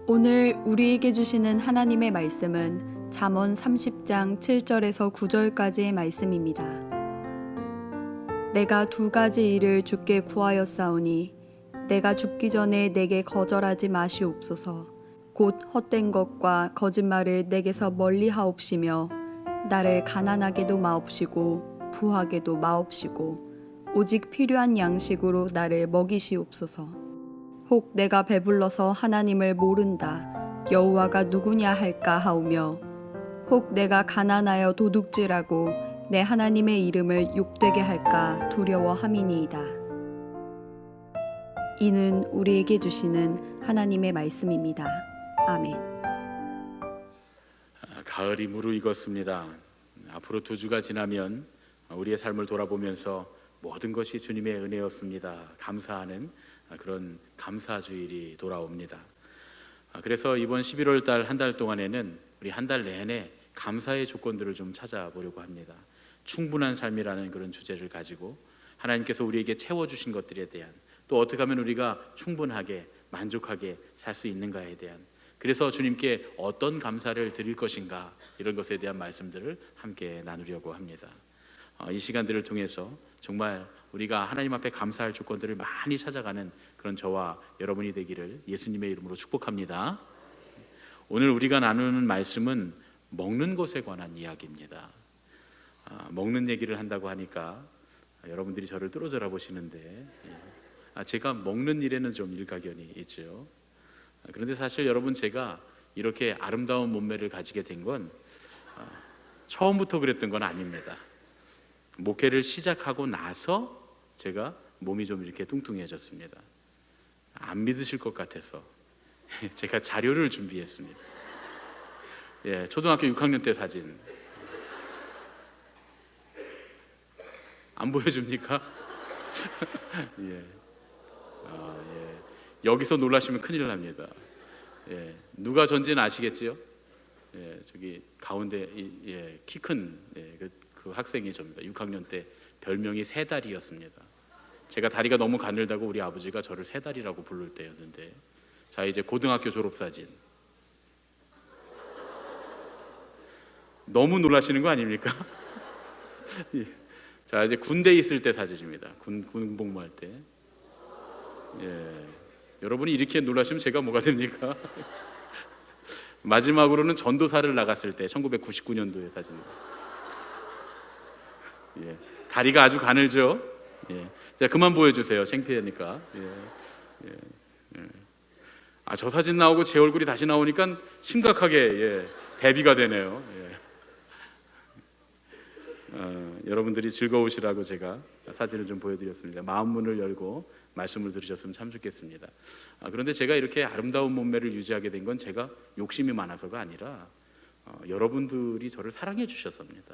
오늘 우리에게 주시는 하나님의 말씀은 잠언 30장 7절에서 9절까지의 말씀입니다. 내가 두 가지 일을 주께 구하였사오니 내가 죽기 전에 내게 거절하지 마시옵소서. 곧 헛된 것과 거짓말을 내게서 멀리 하옵시며 나를 가난하게도 마옵시고 부하게도 마옵시고 오직 필요한 양식으로 나를 먹이시옵소서. 혹 내가 배불러서 하나님을 모른다 여호와가 누구냐 할까 하오며 혹 내가 가난하여 도둑질하고 내 하나님의 이름을 욕되게 할까 두려워함이니이다. 이는 우리에게 주시는 하나님의 말씀입니다. 아멘. 가을이 무르익었습니다. 앞으로 2주가 지나면 우리의 삶을 돌아보면서 모든 것이 주님의 은혜였습니다. 감사하는 그런 감사주일이 돌아옵니다. 그래서 이번 11월 달 한 달 동안에는 우리 한 달 내내 감사의 조건들을 좀 찾아보려고 합니다. 충분한 삶이라는 그런 주제를 가지고 하나님께서 우리에게 채워주신 것들에 대한, 또 어떻게 하면 우리가 충분하게 만족하게 살 수 있는가에 대한, 그래서 주님께 어떤 감사를 드릴 것인가, 이런 것에 대한 말씀들을 함께 나누려고 합니다. 이 시간들을 통해서 정말 우리가 하나님 앞에 감사할 조건들을 많이 찾아가는 그런 저와 여러분이 되기를 예수님의 이름으로 축복합니다. 오늘 우리가 나누는 말씀은 먹는 것에 관한 이야기입니다. 먹는 얘기를 한다고 하니까 여러분들이 저를 뚫어져라 보시는데, 제가 먹는 일에는 좀 일가견이 있죠. 그런데 사실 여러분, 제가 이렇게 아름다운 몸매를 가지게 된 건 처음부터 그랬던 건 아닙니다. 목회를 시작하고 나서 제가 몸이 좀 이렇게 뚱뚱해졌습니다. 안 믿으실 것 같아서 제가 자료를 준비했습니다. 초등학교 6학년 때 사진. 안 보여줍니까? 여기서 놀라시면 큰일 납니다. 누가 전지는 아시겠지요? 저기 가운데 키 큰 그 학생이 접니다. 6학년 때 별명이 새다리였습니다. 제가 다리가 너무 가늘다고 우리 아버지가 저를 새다리라고 부를 때였는데, 자, 이제 고등학교 졸업사진. 너무 놀라시는 거 아닙니까? 자, 이제 군대에 있을 때 사진입니다. 군 복무할 때. 여러분이 이렇게 놀라시면 제가 뭐가 됩니까? 마지막으로는 전도사를 나갔을 때 1999년도의 사진입니다. 다리가 아주 가늘죠. 자, 그만 보여주세요. 창피하니까. 저 사진 나오고 제 얼굴이 다시 나오니까 심각하게 대비가 되네요. 여러분들이 즐거우시라고 제가 사진을 좀 보여드렸습니다. 마음 문을 열고 말씀을 들으셨으면 참 좋겠습니다. 그런데 제가 이렇게 아름다운 몸매를 유지하게 된 건 제가 욕심이 많아서가 아니라 여러분들이 저를 사랑해 주셔서입니다.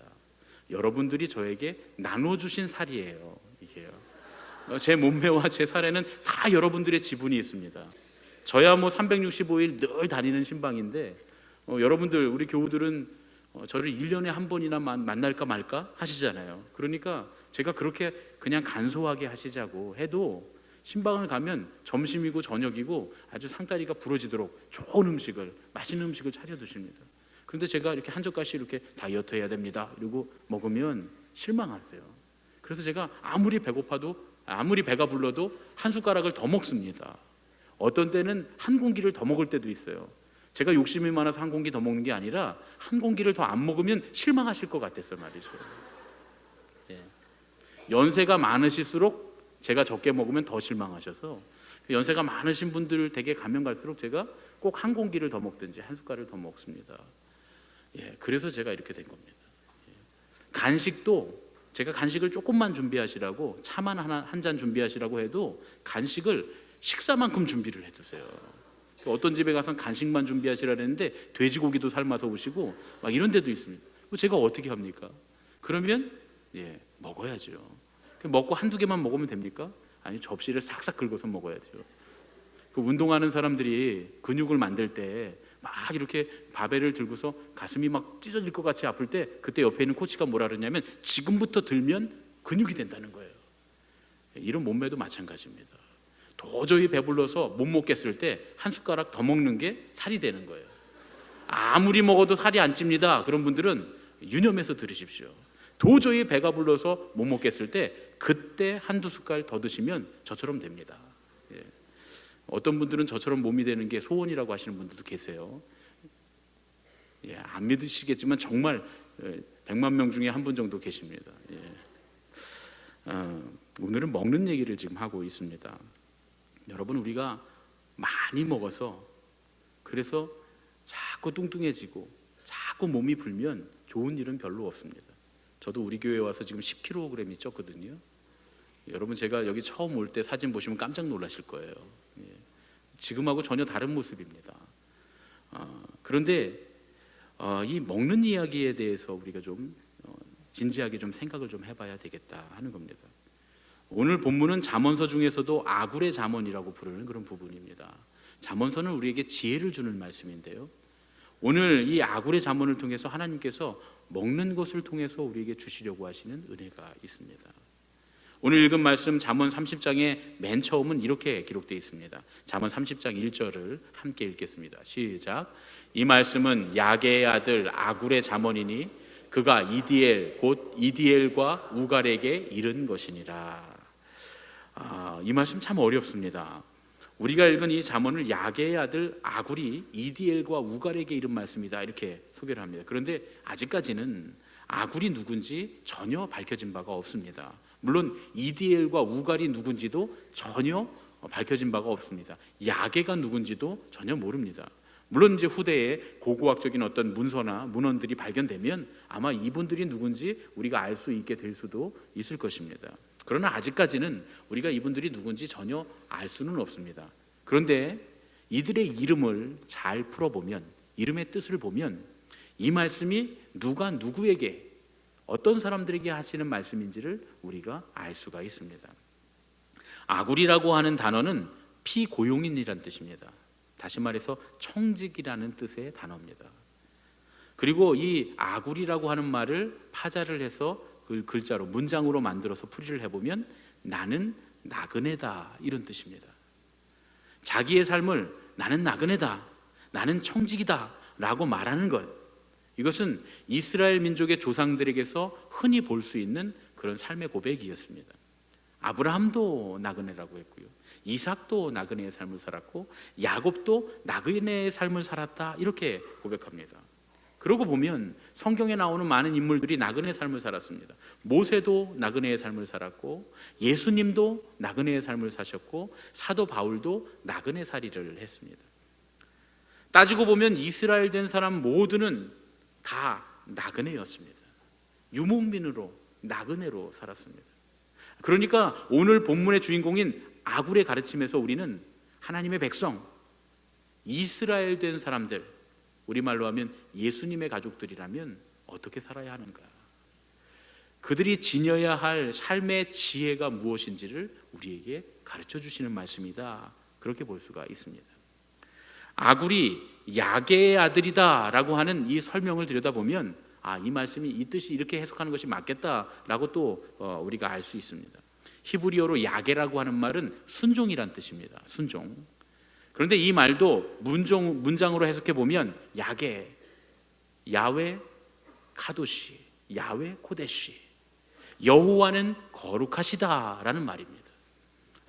여러분들이 저에게 나눠주신 살이에요. 이게요. 제 몸매와 제 살에는 다 여러분들의 지분이 있습니다. 저야 뭐 365일 늘 다니는 신방인데, 여러분들, 우리 교우들은 저를 1년에 한 번이나 만날까 말까 하시잖아요. 그러니까 제가 그렇게 그냥 간소하게 하시자고 해도 신방을 가면 점심이고 저녁이고 아주 상다리가 부러지도록 좋은 음식을, 맛있는 음식을 차려두십니다. 그런데 제가 이렇게 한 젓갈씩 이렇게 다이어트 해야 됩니다 이러고 먹으면 실망하세요. 그래서 제가 아무리 배고파도, 아무리 배가 불러도 한 숟가락을 더 먹습니다. 어떤 때는 한 공기를 더 먹을 때도 있어요. 제가 욕심이 많아서 한 공기 더 먹는 게 아니라 한 공기를 더 안 먹으면 실망하실 것 같았어요 말이죠. 연세가 많으실수록 제가 적게 먹으면 더 실망하셔서, 연세가 많으신 분들 댁에 가면 갈수록 제가 꼭 한 공기를 더 먹든지 한 숟갈을 더 먹습니다. 그래서 제가 이렇게 된 겁니다. 간식도 제가 간식을 조금만 준비하시라고, 차만 한 잔 준비하시라고 해도 간식을 식사만큼 준비를 해두세요. 어떤 집에 가서 간식만 준비하시라 했는데 돼지고기도 삶아서 오시고 막 이런 데도 있습니다. 제가 어떻게 합니까? 그러면 먹어야죠. 먹고 한두 개만 먹으면 됩니까? 아니, 접시를 싹싹 긁어서 먹어야죠. 그 운동하는 사람들이 근육을 만들 때 막 이렇게 바벨을 들고서 가슴이 막 찢어질 것 같이 아플 때, 그때 옆에 있는 코치가 뭐라 그러냐면 지금부터 들면 근육이 된다는 거예요. 이런 몸매도 마찬가지입니다. 도저히 배불러서 못 먹겠을 때 한 숟가락 더 먹는 게 살이 되는 거예요. 아무리 먹어도 살이 안 찝니다. 그런 분들은 유념해서 들으십시오. 도저히 배가 불러서 못 먹겠을 때 그때 한두 숟갈 더 드시면 저처럼 됩니다. 예. 어떤 분들은 저처럼 몸이 되는 게 소원이라고 하시는 분들도 계세요. 예, 안 믿으시겠지만 정말 100만 명 중에 한 분 정도 계십니다. 예. 오늘은 먹는 얘기를 지금 하고 있습니다. 여러분, 우리가 많이 먹어서 그래서 자꾸 뚱뚱해지고 자꾸 몸이 불면 좋은 일은 별로 없습니다. 저도 우리 교회에 와서 지금 10kg이 쪘거든요. 여러분, 제가 여기 처음 올 때 사진 보시면 깜짝 놀라실 거예요. 예. 지금하고 전혀 다른 모습입니다. 그런데 이 먹는 이야기에 대해서 우리가 좀 진지하게 좀 생각을 좀 해봐야 되겠다 하는 겁니다. 오늘 본문은 잠언서 중에서도 아굴의 잠언이라고 부르는 그런 부분입니다. 잠언서는 우리에게 지혜를 주는 말씀인데요, 오늘 이 아굴의 잠언을 통해서 하나님께서 먹는 것을 통해서 우리에게 주시려고 하시는 은혜가 있습니다. 오늘 읽은 말씀 잠언 30장의 맨 처음은 이렇게 기록되어 있습니다. 잠언 30장 1절을 함께 읽겠습니다. 시작. 이 말씀은 야게의 아들 아굴의 잠언이니 그가 이디엘 곧 이디엘과 우갈에게 이른 것이니라. 이 말씀 참 어렵습니다. 우리가 읽은 이 잠언을 야게의 아들 아굴이 이디엘과 우갈에게 이른 말씀이다 이렇게 소개를 합니다. 그런데 아직까지는 아굴이 누군지 전혀 밝혀진 바가 없습니다. 물론 이디엘과 우갈이 누군지도 전혀 밝혀진 바가 없습니다. 야게가 누군지도 전혀 모릅니다. 물론 이제 후대에 고고학적인 어떤 문서나 문헌들이 발견되면 아마 이분들이 누군지 우리가 알 수 있게 될 수도 있을 것입니다. 그러나 아직까지는 우리가 이분들이 누군지 전혀 알 수는 없습니다. 그런데 이들의 이름을 잘 풀어보면, 이름의 뜻을 보면 이 말씀이 누가 누구에게 어떤 사람들에게 하시는 말씀인지를 우리가 알 수가 있습니다. 아굴이라고 하는 단어는 피고용인이라는 뜻입니다. 다시 말해서 청직이라는 뜻의 단어입니다. 그리고 이 아굴이라고 하는 말을 파자를 해서 그 글자로 문장으로 만들어서 풀이를 해보면 나는 나그네다 이런 뜻입니다. 자기의 삶을 나는 나그네다, 나는 청직이다 라고 말하는 것, 이것은 이스라엘 민족의 조상들에게서 흔히 볼 수 있는 그런 삶의 고백이었습니다. 아브라함도 나그네라고 했고요, 이삭도 나그네의 삶을 살았고 야곱도 나그네의 삶을 살았다 이렇게 고백합니다. 그러고 보면 성경에 나오는 많은 인물들이 나그네의 삶을 살았습니다. 모세도 나그네의 삶을 살았고 예수님도 나그네의 삶을 사셨고 사도 바울도 나그네 살이를 했습니다. 따지고 보면 이스라엘 된 사람 모두는 다 나그네였습니다. 유목민으로 나그네로 살았습니다. 그러니까 오늘 본문의 주인공인 아굴의 가르침에서 우리는 하나님의 백성, 이스라엘 된 사람들, 우리말로 하면 예수님의 가족들이라면 어떻게 살아야 하는가, 그들이 지녀야 할 삶의 지혜가 무엇인지를 우리에게 가르쳐 주시는 말씀이다, 그렇게 볼 수가 있습니다. 아굴이 야게의 아들이다 라고 하는 이 설명을 들여다보면 이 말씀이 이 뜻이 이렇게 해석하는 것이 맞겠다라고 또 우리가 알 수 있습니다. 히브리어로 야게라고 하는 말은 순종이란 뜻입니다. 순종. 그런데 이 말도 문장으로 해석해 보면 야게, 야외 카도시, 야외 코데시, 여호와는 거룩하시다라는 말입니다.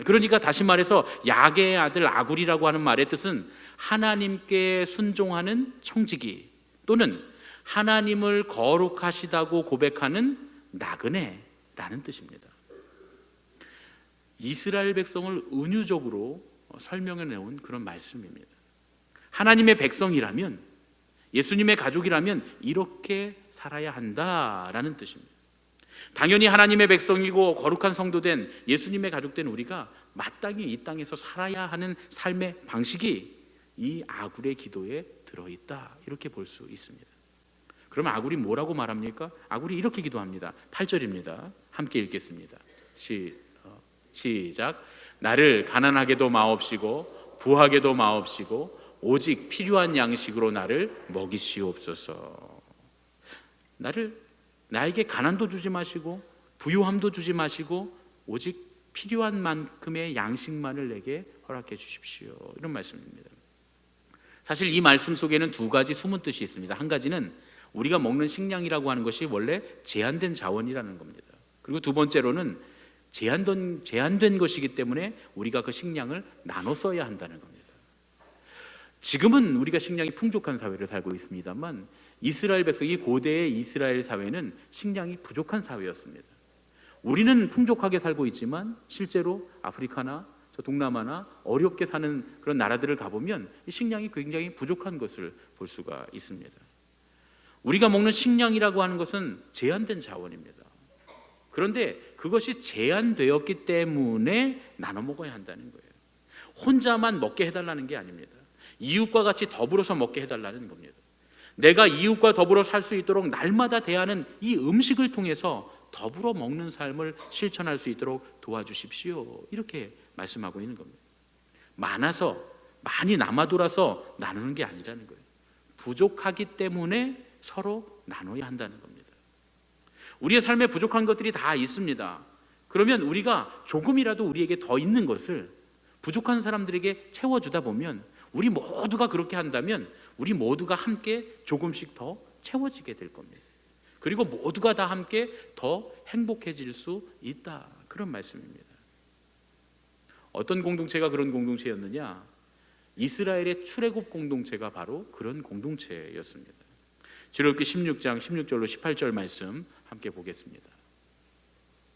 그러니까 다시 말해서 야게의 아들 아굴이라고 하는 말의 뜻은 하나님께 순종하는 청지기 또는 하나님을 거룩하시다고 고백하는 나그네라는 뜻입니다. 이스라엘 백성을 은유적으로 설명해 내온 그런 말씀입니다. 하나님의 백성이라면, 예수님의 가족이라면 이렇게 살아야 한다라는 뜻입니다. 당연히 하나님의 백성이고 거룩한 성도된 예수님의 가족된 우리가 마땅히 이 땅에서 살아야 하는 삶의 방식이 이 아굴의 기도에 들어있다 이렇게 볼 수 있습니다. 그러면 아굴이 뭐라고 말합니까? 아굴이 이렇게 기도합니다. 8절입니다. 함께 읽겠습니다. 시작. 나를 가난하게도 마옵시고 부하게도 마옵시고 오직 필요한 양식으로 나를 먹이시옵소서. 나에게 가난도 주지 마시고 부유함도 주지 마시고 오직 필요한 만큼의 양식만을 내게 허락해 주십시오. 이런 말씀입니다. 사실 이 말씀 속에는 두 가지 숨은 뜻이 있습니다. 한 가지는 우리가 먹는 식량이라고 하는 것이 원래 제한된 자원이라는 겁니다. 그리고 두 번째로는 제한된 것이기 때문에 우리가 그 식량을 나눠 써야 한다는 겁니다. 지금은 우리가 식량이 풍족한 사회를 살고 있습니다만 이스라엘 백성이 고대의 이스라엘 사회는 식량이 부족한 사회였습니다. 우리는 풍족하게 살고 있지만 실제로 아프리카나 저 동남아나 어렵게 사는 그런 나라들을 가보면 식량이 굉장히 부족한 것을 볼 수가 있습니다. 우리가 먹는 식량이라고 하는 것은 제한된 자원입니다. 그런데 그것이 제한되었기 때문에 나눠 먹어야 한다는 거예요. 혼자만 먹게 해달라는 게 아닙니다. 이웃과 같이 더불어서 먹게 해달라는 겁니다. 내가 이웃과 더불어 살 수 있도록 날마다 대하는 이 음식을 통해서 더불어 먹는 삶을 실천할 수 있도록 도와주십시오. 이렇게 말씀하고 있는 겁니다. 많아서 많이 남아돌아서 나누는 게 아니라는 거예요. 부족하기 때문에 서로 나눠야 한다는 겁니다. 우리의 삶에 부족한 것들이 다 있습니다. 그러면 우리가 조금이라도 우리에게 더 있는 것을 부족한 사람들에게 채워주다 보면 우리 모두가 그렇게 한다면 우리 모두가 함께 조금씩 더 채워지게 될 겁니다. 그리고 모두가 다 함께 더 행복해질 수 있다. 그런 말씀입니다. 어떤 공동체가 그런 공동체였느냐? 이스라엘의 출애굽 공동체가 바로 그런 공동체였습니다. 출애굽기 16장 16절로 18절 말씀 함께 보겠습니다.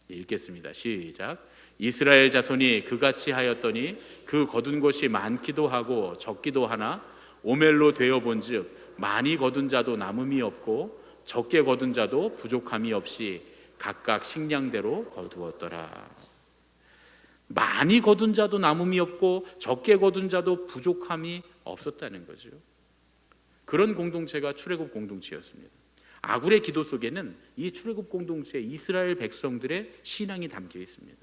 읽겠습니다. 시작. 이스라엘 자손이 그같이 하였더니 그 거둔 것이 많기도 하고 적기도 하나 오멜로 되어본즉 많이 거둔 자도 남음이 없고 적게 거둔 자도 부족함이 없이 각각 식량대로 거두었더라. 많이 거둔 자도 남음이 없고 적게 거둔 자도 부족함이 없었다는 거죠. 그런 공동체가 출애굽 공동체였습니다. 아굴의 기도 속에는 이 출애굽 공동체 이스라엘 백성들의 신앙이 담겨 있습니다.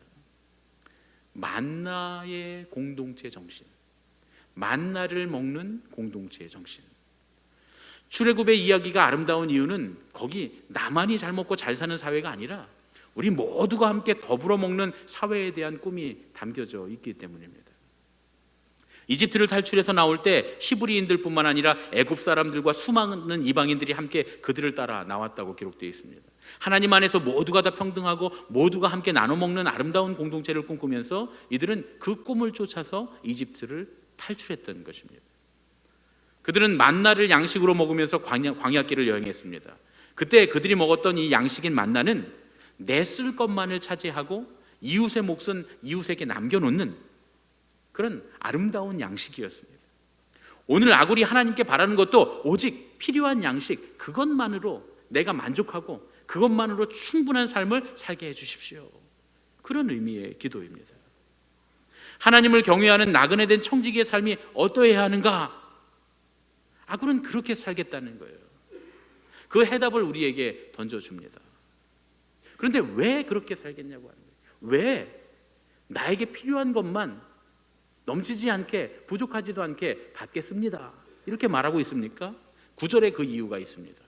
만나의 공동체 정신, 만나를 먹는 공동체의 정신. 출애굽의 이야기가 아름다운 이유는 거기 나만이 잘 먹고 잘 사는 사회가 아니라 우리 모두가 함께 더불어 먹는 사회에 대한 꿈이 담겨져 있기 때문입니다. 이집트를 탈출해서 나올 때 히브리인들뿐만 아니라 애굽 사람들과 수많은 이방인들이 함께 그들을 따라 나왔다고 기록되어 있습니다. 하나님 안에서 모두가 다 평등하고 모두가 함께 나눠 먹는 아름다운 공동체를 꿈꾸면서 이들은 그 꿈을 쫓아서 이집트를 탈출했던 것입니다. 그들은 만나를 양식으로 먹으면서 광야길을 여행했습니다. 그때 그들이 먹었던 이 양식인 만나는 내 쓸 것만을 차지하고 이웃의 몫은 이웃에게 남겨놓는 그런 아름다운 양식이었습니다. 오늘 아굴이 하나님께 바라는 것도 오직 필요한 양식, 그것만으로 내가 만족하고 그것만으로 충분한 삶을 살게 해주십시오. 그런 의미의 기도입니다. 하나님을 경외하는 나그네 된 청지기의 삶이 어떠해야 하는가? 아굴은 그렇게 살겠다는 거예요. 그 해답을 우리에게 던져줍니다. 그런데 왜 그렇게 살겠냐고 하는 거예요. 왜 나에게 필요한 것만 넘치지 않게 부족하지도 않게 받겠습니다. 이렇게 말하고 있습니까? 9절에 그 이유가 있습니다.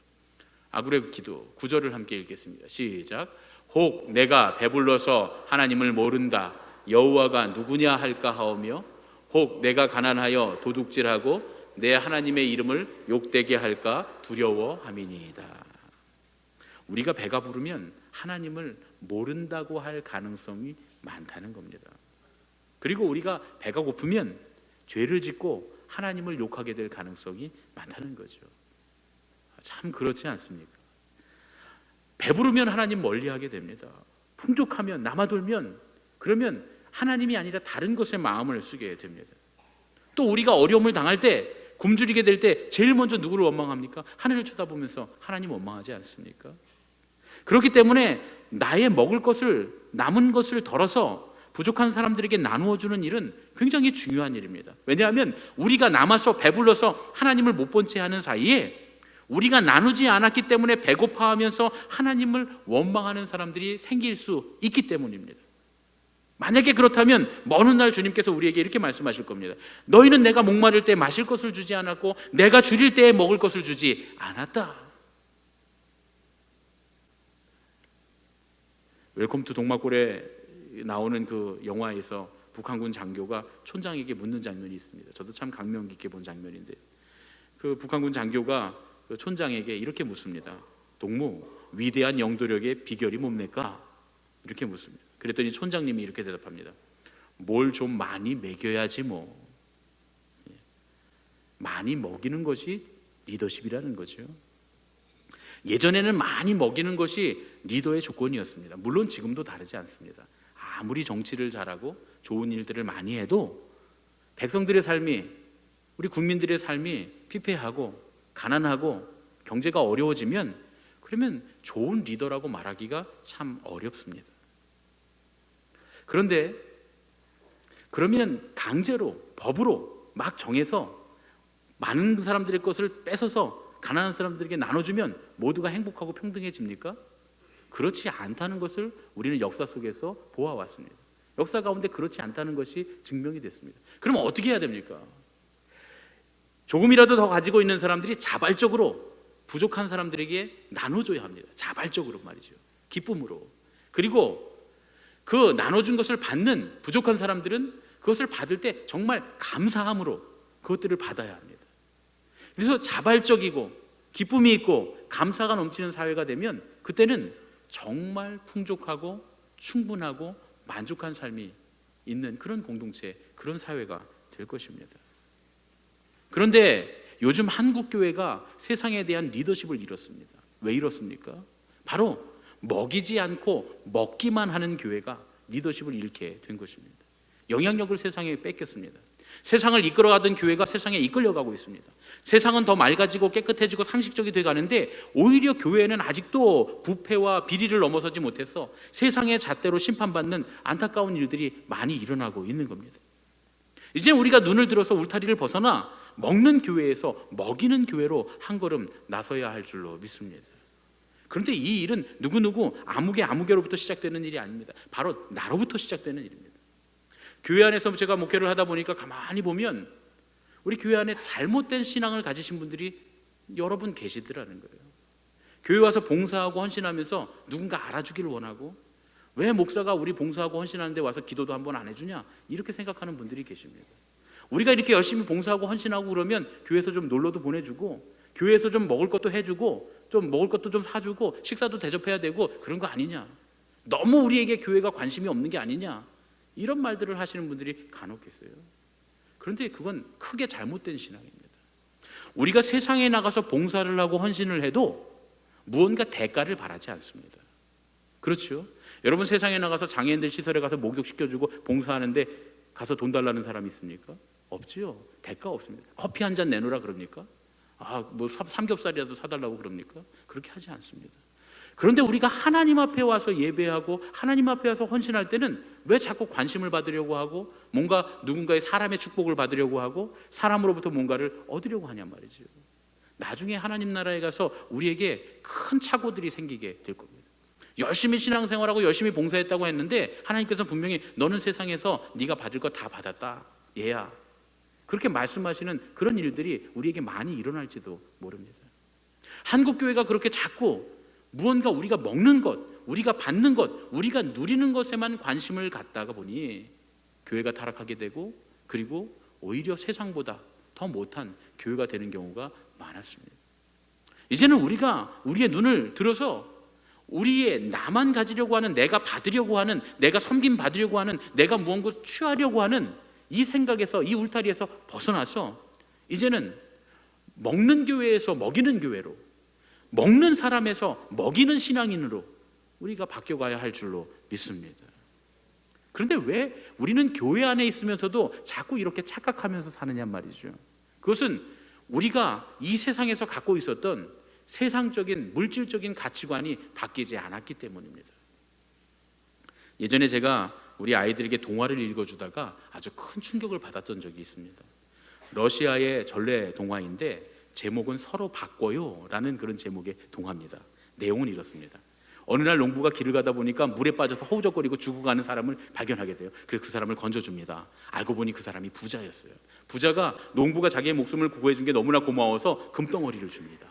아굴의 기도 9절을 함께 읽겠습니다. 시작. 혹 내가 배불러서 하나님을 모른다 여호와가 누구냐 할까 하오며 혹 내가 가난하여 도둑질하고 내 하나님의 이름을 욕되게 할까 두려워함이니이다. 우리가 배가 부르면 하나님을 모른다고 할 가능성이 많다는 겁니다. 그리고 우리가 배가 고프면 죄를 짓고 하나님을 욕하게 될 가능성이 많다는 거죠. 참 그렇지 않습니까? 배부르면 하나님 멀리하게 됩니다. 풍족하면 남아돌면 그러면 하나님이 아니라 다른 것에 마음을 쓰게 됩니다. 또 우리가 어려움을 당할 때 굶주리게 될 때 제일 먼저 누구를 원망합니까? 하늘을 쳐다보면서 하나님 원망하지 않습니까? 그렇기 때문에 나의 먹을 것을 남은 것을 덜어서 부족한 사람들에게 나누어 주는 일은 굉장히 중요한 일입니다. 왜냐하면 우리가 남아서 배불러서 하나님을 못 본 채 하는 사이에 우리가 나누지 않았기 때문에 배고파하면서 하나님을 원망하는 사람들이 생길 수 있기 때문입니다. 만약에 그렇다면 먼 훗날 주님께서 우리에게 이렇게 말씀하실 겁니다. 너희는 내가 목마를 때 마실 것을 주지 않았고 내가 줄일 때에 먹을 것을 주지 않았다. 웰컴 투 동막골의 나오는 그 영화에서 북한군 장교가 촌장에게 묻는 장면이 있습니다. 저도 참 감명 깊게 본 장면인데, 그 북한군 장교가 그 촌장에게 이렇게 묻습니다. 동무, 위대한 영도력의 비결이 뭡니까? 이렇게 묻습니다. 그랬더니 촌장님이 이렇게 대답합니다. 뭘 좀 많이 먹여야지 뭐. 많이 먹이는 것이 리더십이라는 거죠. 예전에는 많이 먹이는 것이 리더의 조건이었습니다. 물론 지금도 다르지 않습니다. 아무리 정치를 잘하고 좋은 일들을 많이 해도 백성들의 삶이, 우리 국민들의 삶이 피폐하고 가난하고 경제가 어려워지면, 그러면 좋은 리더라고 말하기가 참 어렵습니다. 그런데 그러면 강제로 법으로 막 정해서 많은 사람들의 것을 뺏어서 가난한 사람들에게 나눠주면 모두가 행복하고 평등해집니까? 그렇지 않다는 것을 우리는 역사 속에서 보아왔습니다. 역사 가운데 그렇지 않다는 것이 증명이 됐습니다. 그럼 어떻게 해야 됩니까? 조금이라도 더 가지고 있는 사람들이 자발적으로 부족한 사람들에게 나눠줘야 합니다. 자발적으로 말이죠. 기쁨으로. 그리고 그 나눠준 것을 받는 부족한 사람들은 그것을 받을 때 정말 감사함으로 그것들을 받아야 합니다. 그래서 자발적이고 기쁨이 있고 감사가 넘치는 사회가 되면 그때는 정말 풍족하고 충분하고 만족한 삶이 있는 그런 공동체, 그런 사회가 될 것입니다. 그런데 요즘 한국 교회가 세상에 대한 리더십을 잃었습니다. 왜 잃었습니까? 바로 먹이지 않고 먹기만 하는 교회가 리더십을 잃게 된 것입니다. 영향력을 세상에 뺏겼습니다. 세상을 이끌어가던 교회가 세상에 이끌려가고 있습니다. 세상은 더 맑아지고 깨끗해지고 상식적이 돼가는데 오히려 교회는 아직도 부패와 비리를 넘어서지 못해서 세상의 잣대로 심판받는 안타까운 일들이 많이 일어나고 있는 겁니다. 이제 우리가 눈을 들어서 울타리를 벗어나 먹는 교회에서 먹이는 교회로 한 걸음 나서야 할 줄로 믿습니다. 그런데 이 일은 누구누구 아무개로부터 시작되는 일이 아닙니다. 바로 나로부터 시작되는 일입니다. 교회 안에서 제가 목회를 하다 보니까 가만히 보면 우리 교회 안에 잘못된 신앙을 가지신 분들이 여러 분 계시더라는 거예요. 교회 와서 봉사하고 헌신하면서 누군가 알아주기를 원하고, 왜 목사가 우리 봉사하고 헌신하는데 와서 기도도 한번 안 해주냐, 이렇게 생각하는 분들이 계십니다. 우리가 이렇게 열심히 봉사하고 헌신하고 그러면 교회에서 좀 놀러도 보내주고, 교회에서 좀 먹을 것도 해주고, 좀 먹을 것도 좀 사주고, 식사도 대접해야 되고, 그런 거 아니냐, 너무 우리에게 교회가 관심이 없는 게 아니냐, 이런 말들을 하시는 분들이 간혹 계세요. 그런데 그건 크게 잘못된 신앙입니다. 우리가 세상에 나가서 봉사를 하고 헌신을 해도 무언가 대가를 바라지 않습니다. 그렇죠? 여러분, 세상에 나가서 장애인들 시설에 가서 목욕시켜주고 봉사하는데 가서 돈 달라는 사람이 있습니까? 없지요. 대가 없습니다. 커피 한 잔 내놓으라 그럽니까? 뭐 삼겹살이라도 사달라고 그럽니까? 그렇게 하지 않습니다. 그런데 우리가 하나님 앞에 와서 예배하고 하나님 앞에 와서 헌신할 때는 왜 자꾸 관심을 받으려고 하고, 뭔가 누군가의 사람의 축복을 받으려고 하고, 사람으로부터 뭔가를 얻으려고 하냔 말이죠. 나중에 하나님 나라에 가서 우리에게 큰 착오들이 생기게 될 겁니다. 열심히 신앙생활하고 열심히 봉사했다고 했는데 하나님께서 분명히 너는 세상에서 네가 받을 거 다 받았다, 얘야, 그렇게 말씀하시는 그런 일들이 우리에게 많이 일어날지도 모릅니다. 한국 교회가 그렇게 자꾸 무언가 우리가 먹는 것, 우리가 받는 것, 우리가 누리는 것에만 관심을 갖다가 보니 교회가 타락하게 되고, 그리고 오히려 세상보다 더 못한 교회가 되는 경우가 많았습니다. 이제는 우리가 우리의 눈을 들어서 우리의 나만 가지려고 하는, 내가 받으려고 하는, 내가 섬김 받으려고 하는, 내가 무언가 취하려고 하는 이 생각에서, 이 울타리에서 벗어나서 이제는 먹는 교회에서 먹이는 교회로, 먹는 사람에서 먹이는 신앙인으로 우리가 바뀌어가야 할 줄로 믿습니다. 그런데 왜 우리는 교회 안에 있으면서도 자꾸 이렇게 착각하면서 사느냐 말이죠. 그것은 우리가 이 세상에서 갖고 있었던 세상적인 물질적인 가치관이 바뀌지 않았기 때문입니다. 예전에 제가 우리 아이들에게 동화를 읽어주다가 아주 큰 충격을 받았던 적이 있습니다. 러시아의 전래 동화인데 제목은 서로 바꿔요 라는 그런 제목의 동화입니다. 내용은 이렇습니다. 어느 날 농부가 길을 가다 보니까 물에 빠져서 허우적거리고 죽어가는 사람을 발견하게 돼요. 그래서 그 사람을 건져줍니다. 알고 보니 그 사람이 부자였어요. 부자가 농부가 자기의 목숨을 구해준 게 너무나 고마워서 금덩어리를 줍니다.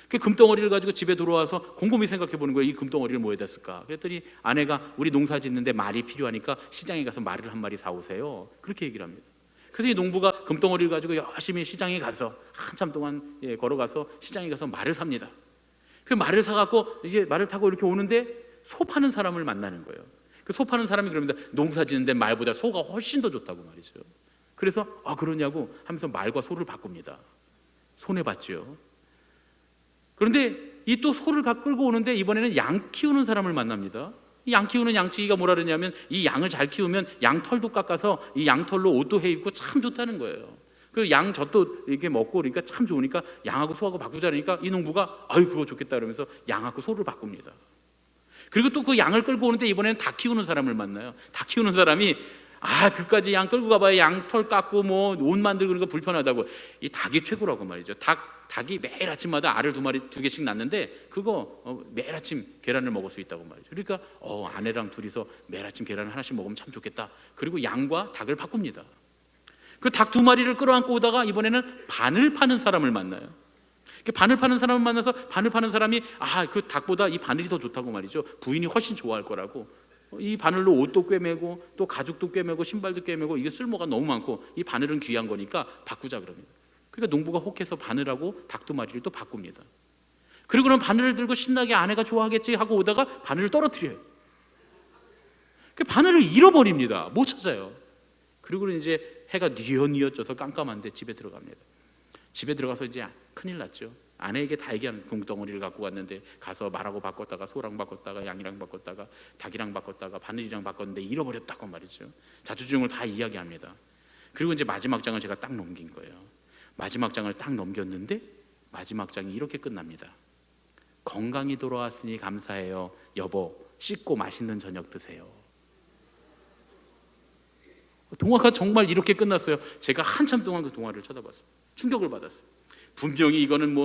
그 금덩어리를 가지고 집에 들어와서 곰곰이 생각해 보는 거예요. 이 금덩어리를 뭐에 댔을까? 그랬더니 아내가 우리 농사 짓는데 말이 필요하니까 시장에 가서 말을 한 마리 사오세요. 그렇게 얘기를 합니다. 그래서 이 농부가 금덩어리를 가지고 열심히 시장에 가서 한참 동안 걸어가서 시장에 가서 말을 삽니다. 그 말을 사갖고 이게 말을 타고 이렇게 오는데 소 파는 사람을 만나는 거예요. 그 소 파는 사람이 그럽니다. 농사 짓는데 말보다 소가 훨씬 더 좋다고 말이죠. 그래서 그러냐고 하면서 말과 소를 바꿉니다. 손해봤죠. 그런데 이 또 소를 끌고 오는데 이번에는 양 키우는 사람을 만납니다. 이 양 키우는 양치기가 뭐라 그러냐면 이 양을 잘 키우면 양 털도 깎아서 이 양털로 옷도 해 입고 참 좋다는 거예요. 그 양 젖도 이렇게 먹고 그러니까 참 좋으니까 양하고 소하고 바꾸자 그러니까 이 농부가 아유 그거 좋겠다 그러면서 양하고 소를 바꿉니다. 그리고 또 그 양을 끌고 오는데 이번에는 닭 키우는 사람을 만나요. 닭 키우는 사람이 그까지 양 끌고 가봐야 양 털 깎고 뭐 옷 만들고 그러니까 불편하다고. 이 닭이 최고라고 말이죠. 닭이 매일 아침마다 알을 2개씩 낳는데 그거 매일 아침 계란을 먹을 수 있다고 말이죠. 그러니까 아내랑 둘이서 매일 아침 계란을 하나씩 먹으면 참 좋겠다. 그리고 양과 닭을 바꿉니다. 그 닭 2마리를 끌어안고 오다가 이번에는 바늘 파는 사람을 만나요. 바늘 파는 사람을 만나서 바늘 파는 사람이 그 닭보다 이 바늘이 더 좋다고 말이죠. 부인이 훨씬 좋아할 거라고. 이 바늘로 옷도 꿰매고 또 가죽도 꿰매고 신발도 꿰매고 이게 쓸모가 너무 많고 이 바늘은 귀한 거니까 바꾸자 그럽니다. 그러니까 농부가 혹해서 바늘하고 닭 2마리를 또 바꿉니다. 그리고는 바늘을 들고 신나게 아내가 좋아하겠지 하고 오다가 바늘을 떨어뜨려요. 그 바늘을 잃어버립니다. 못 찾아요. 그리고는 이제 해가 뉘엿뉘엿 져서 깜깜한데 집에 들어갑니다. 집에 들어가서 이제 큰일 났죠. 아내에게 다 얘기하는 금덩어리를 갖고 왔는데 가서 말하고 바꿨다가 소랑 바꿨다가 양이랑 바꿨다가 닭이랑 바꿨다가 바늘이랑 바꿨는데 잃어버렸다고 말이죠. 자초지종을 다 이야기합니다. 그리고 이제 마지막 장을 제가 딱 넘긴 거예요. 마지막 장을 딱 넘겼는데 마지막 장이 이렇게 끝납니다. 건강히 돌아왔으니 감사해요. 여보, 씻고 맛있는 저녁 드세요. 동화가 정말 이렇게 끝났어요. 제가 한참 동안 그 동화를 쳐다봤어요. 충격을 받았어요. 분명히 이거는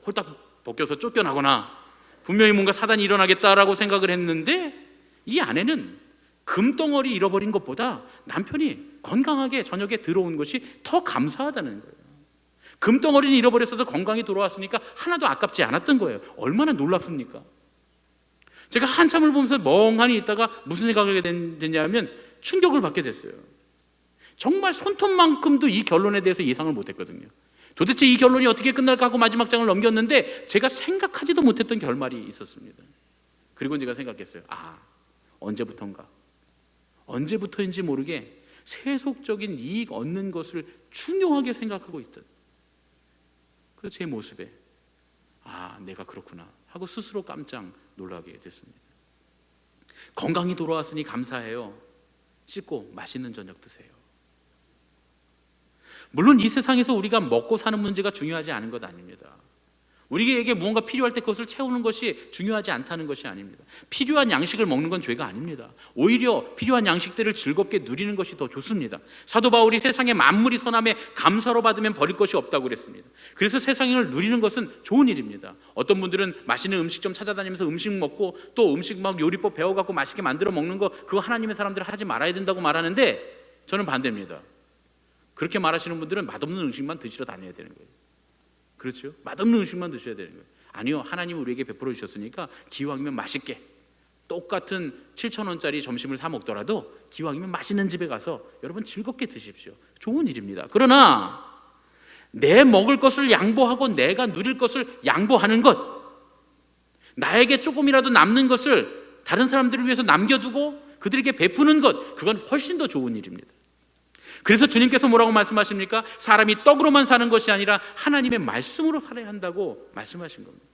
홀딱 벗겨서 쫓겨나거나 분명히 뭔가 사단이 일어나겠다라고 생각을 했는데 이 아내는 금덩어리 잃어버린 것보다 남편이 건강하게 저녁에 들어온 것이 더 감사하다는 거예요. 금덩어리는 잃어버렸어도 건강히 돌아왔으니까 하나도 아깝지 않았던 거예요. 얼마나 놀랍습니까? 제가 한참을 보면서 멍하니 있다가 무슨 생각을 하게 됐냐면 충격을 받게 됐어요. 정말 손톱만큼도 이 결론에 대해서 예상을 못했거든요. 도대체 이 결론이 어떻게 끝날까 하고 마지막 장을 넘겼는데 제가 생각하지도 못했던 결말이 있었습니다. 그리고 제가 생각했어요. 언제부터인지 모르게 세속적인 이익 얻는 것을 중요하게 생각하고 있던 그 제 모습에 내가 그렇구나 하고 스스로 깜짝 놀라게 됐습니다. 건강히 돌아왔으니 감사해요. 씻고 맛있는 저녁 드세요. 물론 이 세상에서 우리가 먹고 사는 문제가 중요하지 않은 것 아닙니다. 우리에게 무언가 필요할 때 그것을 채우는 것이 중요하지 않다는 것이 아닙니다. 필요한 양식을 먹는 건 죄가 아닙니다. 오히려 필요한 양식들을 즐겁게 누리는 것이 더 좋습니다. 사도 바울이 세상의 만물이 선함에 감사로 받으면 버릴 것이 없다고 그랬습니다. 그래서 세상을 누리는 것은 좋은 일입니다. 어떤 분들은 맛있는 음식점 찾아다니면서 음식 먹고 또 음식 막 요리법 배워갖고 맛있게 만들어 먹는 거 그거 하나님의 사람들 하지 말아야 된다고 말하는데 저는 반대입니다. 그렇게 말하시는 분들은 맛없는 음식만 드시러 다녀야 되는 거예요. 그렇죠? 맛없는 음식만 드셔야 되는 거예요. 아니요, 하나님은 우리에게 베풀어 주셨으니까 기왕이면 맛있게 똑같은 7,000원짜리 점심을 사 먹더라도 기왕이면 맛있는 집에 가서 여러분 즐겁게 드십시오. 좋은 일입니다. 그러나 내 먹을 것을 양보하고 내가 누릴 것을 양보하는 것, 나에게 조금이라도 남는 것을 다른 사람들을 위해서 남겨두고 그들에게 베푸는 것, 그건 훨씬 더 좋은 일입니다. 그래서 주님께서 뭐라고 말씀하십니까? 사람이 떡으로만 사는 것이 아니라 하나님의 말씀으로 살아야 한다고 말씀하신 겁니다.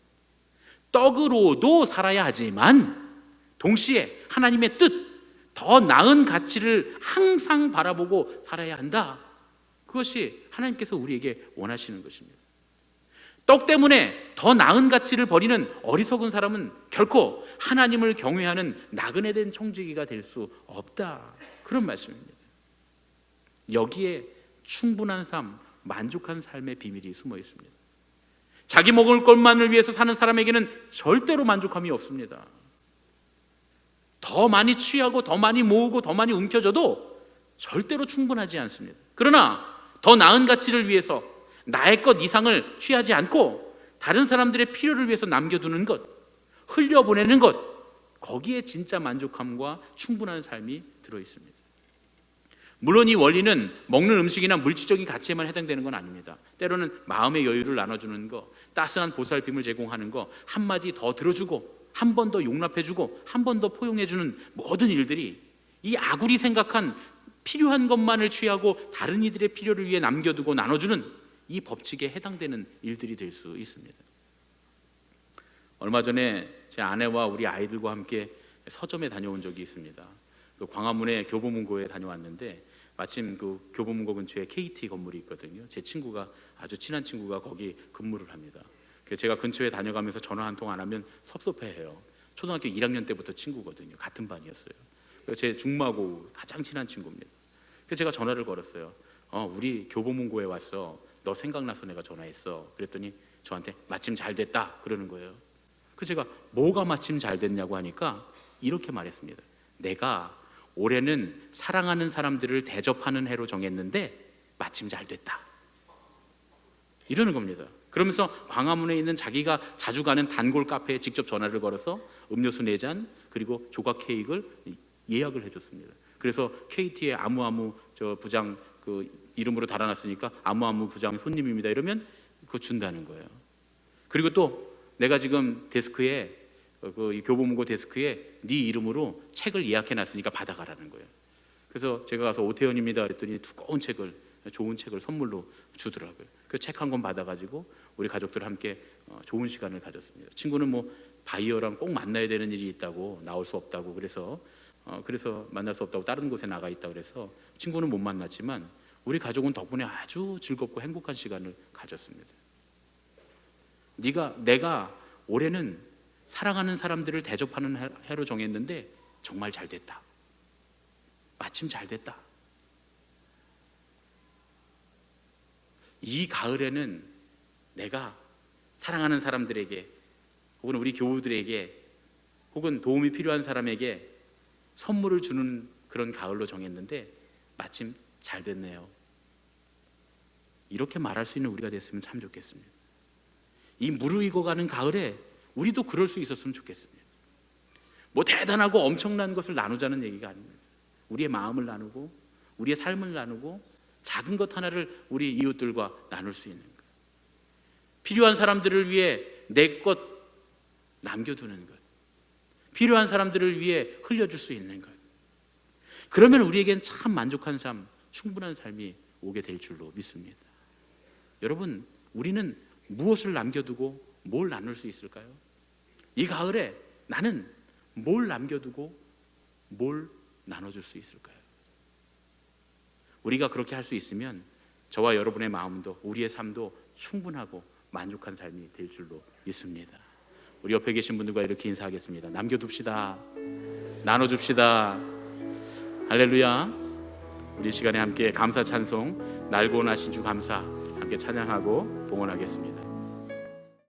떡으로도 살아야 하지만 동시에 하나님의 뜻, 더 나은 가치를 항상 바라보고 살아야 한다. 그것이 하나님께서 우리에게 원하시는 것입니다. 떡 때문에 더 나은 가치를 버리는 어리석은 사람은 결코 하나님을 경외하는 나그네 된 청지기가 될 수 없다. 그런 말씀입니다. 여기에 충분한 삶, 만족한 삶의 비밀이 숨어 있습니다. 자기 먹을 것만을 위해서 사는 사람에게는 절대로 만족함이 없습니다. 더 많이 취하고 더 많이 모으고 더 많이 움켜져도 절대로 충분하지 않습니다. 그러나 더 나은 가치를 위해서 나의 것 이상을 취하지 않고 다른 사람들의 필요를 위해서 남겨두는 것, 흘려보내는 것, 거기에 진짜 만족함과 충분한 삶이 들어있습니다. 물론 이 원리는 먹는 음식이나 물질적인 가치에만 해당되는 건 아닙니다. 때로는 마음의 여유를 나눠주는 거, 따스한 보살핌을 제공하는 거, 한마디 더 들어주고 한 번 더 용납해주고 한 번 더 포용해주는 모든 일들이 이 아굴이 생각한 필요한 것만을 취하고 다른 이들의 필요를 위해 남겨두고 나눠주는 이 법칙에 해당되는 일들이 될 수 있습니다. 얼마 전에 제 아내와 우리 아이들과 함께 서점에 다녀온 적이 있습니다. 그 광화문의 교보문고에 다녀왔는데 마침 그 교보문고 근처에 KT 건물이 있거든요. 제 친구가, 아주 친한 친구가 거기 근무를 합니다. 그래서 제가 근처에 다녀가면서 전화 한 통 안 하면 섭섭해해요. 초등학교 1학년 때부터 친구거든요. 같은 반이었어요. 그래서 제 중마고 가장 친한 친구입니다. 그래서 제가 전화를 걸었어요. 우리 교보문고에 왔어. 너 생각나서 내가 전화했어. 그랬더니 저한테 마침 잘 됐다 그러는 거예요. 그래서 제가 뭐가 마침 잘 됐냐고 하니까 이렇게 말했습니다. 내가 올해는 사랑하는 사람들을 대접하는 해로 정했는데 마침 잘 됐다, 이러는 겁니다. 그러면서 광화문에 있는 자기가 자주 가는 단골 카페에 직접 전화를 걸어서 음료수 4잔 그리고 조각 케이크를 예약을 해줬습니다. 그래서 KT의 아무아무 저 부장 그 이름으로 달아놨으니까 아무아무 부장 손님입니다 이러면 그거 준다는 거예요. 그리고 또 내가 지금 데스크에 이 교보문고 데스크에 네 이름으로 책을 예약해놨으니까 받아가라는 거예요. 그래서 제가 가서 오태현입니다 그랬더니 두꺼운 책을, 좋은 책을 선물로 주더라고요. 그 책 한 권 받아가지고 우리 가족들 함께 좋은 시간을 가졌습니다. 친구는 뭐 바이어랑 꼭 만나야 되는 일이 있다고 나올 수 없다고 그래서 만날 수 없다고 다른 곳에 나가 있다 그래서 친구는 못 만났지만 우리 가족은 덕분에 아주 즐겁고 행복한 시간을 가졌습니다. 내가 올해는 사랑하는 사람들을 대접하는 해로 정했는데 정말 잘 됐다, 마침 잘 됐다. 이 가을에는 내가 사랑하는 사람들에게 혹은 우리 교우들에게 혹은 도움이 필요한 사람에게 선물을 주는 그런 가을로 정했는데 마침 잘 됐네요, 이렇게 말할 수 있는 우리가 됐으면 참 좋겠습니다. 이 무르익어가는 가을에 우리도 그럴 수 있었으면 좋겠습니다. 뭐 대단하고 엄청난 것을 나누자는 얘기가 아닙니다. 우리의 마음을 나누고 우리의 삶을 나누고 작은 것 하나를 우리 이웃들과 나눌 수 있는 것, 필요한 사람들을 위해 내 것 남겨두는 것, 필요한 사람들을 위해 흘려줄 수 있는 것, 그러면 우리에겐 참 만족한 삶, 충분한 삶이 오게 될 줄로 믿습니다. 여러분, 우리는 무엇을 남겨두고 뭘 나눌 수 있을까요? 이 가을에 나는 뭘 남겨두고 뭘 나눠줄 수 있을까요? 우리가 그렇게 할 수 있으면 저와 여러분의 마음도 우리의 삶도 충분하고 만족한 삶이 될 줄로 믿습니다. 우리 옆에 계신 분들과 이렇게 인사하겠습니다. 남겨둡시다, 나눠줍시다. 할렐루야. 우리 시간에 함께 감사 찬송, 날고 나신 주 감사 함께 찬양하고 봉헌하겠습니다.